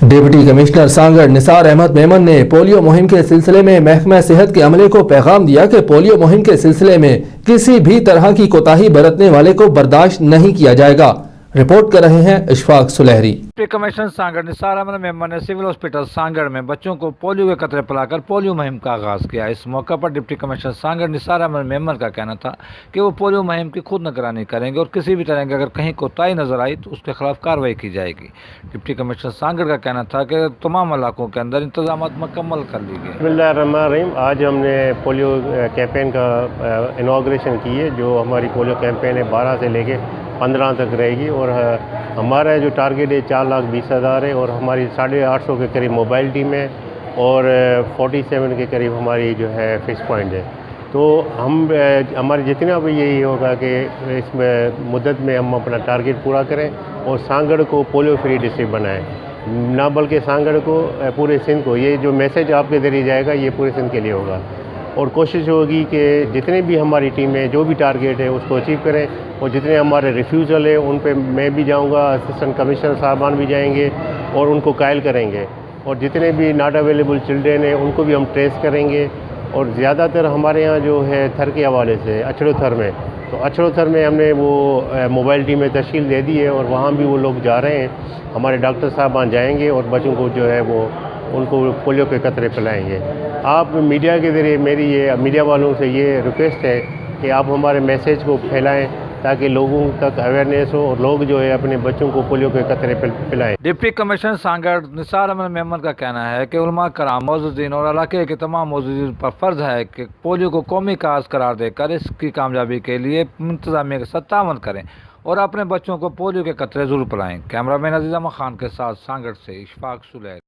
Deputy commissioner Sanghar Nisar Ahmad Memon ने polio मुहिम के सिलसिले में महकमा सेहत के अमले को पैगाम दिया कि पोलियो मुहिम के सिलसिले में किसी भी तरह की कोताही बरतने वाले को बर्दाश्त नहीं किया जाएगा। रिपोर्ट कर रहे हैं इशफाक सुलहरी। डिप्टी कमिश्नर सांगड़ निसार अहमद मेमन ने सिविल हॉस्पिटल सांगड़ में बच्चों को पोलियो के कतरे पिलाकर पोलियो मुहिम का आगाज़ किया। इस मौके पर डिप्टी कमिश्नर सांगड़ निसार अहमद मेमन का कहना था कि वो पोलियो मुहिम की खुद निगरानी करेंगे और किसी भी तरह की अगर कहीं कोताही नजर आई तो उसके खिलाफ कार्रवाई की जाएगी। डिप्टी कमिश्नर सांगड़ का कहना था कि तमाम इलाकों के अंदर इंतजाम मुकम्मल कर ली गए। बिस्मिल्लाहिर्रहमानिर्रहीम। आज हमने पोलियो कैंपेन का इनॉग्रेशन की है। जो हमारी पोलियो कैंपेन है 12 से लेके 15 तक रहेगी और हमारा जो टारगेट है 4,20,000 है और हमारी 850 के करीब मोबाइल टीम है और 47 के करीब हमारी जो है फिक्स पॉइंट है। तो हम हमारे जितना भी यही होगा कि इसमें मुद्दत में हम अपना टारगेट पूरा करें और सांगड़ को पोलियो फ्री डिस्ट्रिक्ट बनाएं, ना बल्कि सांगड़ को पूरे सिंध को। ये जो मैसेज आपके ज़रिए जाएगा ये पूरे सिंध के लिए होगा और कोशिश होगी कि जितने भी हमारी टीमें जो भी टारगेट है उसको अचीव करें और जितने हमारे रिफ्यूज़ल है उन पे मैं भी जाऊंगा, असिस्टेंट कमिश्नर साहबान भी जाएंगे और उनको कायल करेंगे और जितने भी नॉट अवेलेबल चिल्ड्रेन हैं उनको भी हम ट्रेस करेंगे। और ज़्यादातर हमारे यहाँ जो है थर के हवाले से अछड़ो थर में, तो अछड़ो थर में हमने वो मोबाइल टीमें तश्कील दे दी है और वहाँ भी वो लोग जा रहे हैं। हमारे डॉक्टर साहबान जाएंगे और बच्चों को जो है वो उनको पोलियो के कतरे पिलाएंगे। आप मीडिया के ज़रिए मेरी ये मीडिया वालों से ये रिक्वेस्ट है कि आप हमारे मैसेज को फैलाएं ताकि लोगों तक अवेयरनेस हो और लोग जो है अपने बच्चों को पोलियो के कतरे पिलाएं। डिप्टी कमिश्नर सांगड़ निसार अहमद मेमन का कहना है कि उलमा कराम मौजूदीन और इलाके के तमाम मौजूदीन पर फर्ज है कि पोलियो को कौमी काज करार देकर इसकी कामयाबी के लिए इंतजामिया के साथ तावन करें और अपने बच्चों को पोलियो के कतरे जरूर पिलाएं। कैमरामैन अजीज़ अहमद खान के साथ सांगड़ से इशफाक सुलहरी।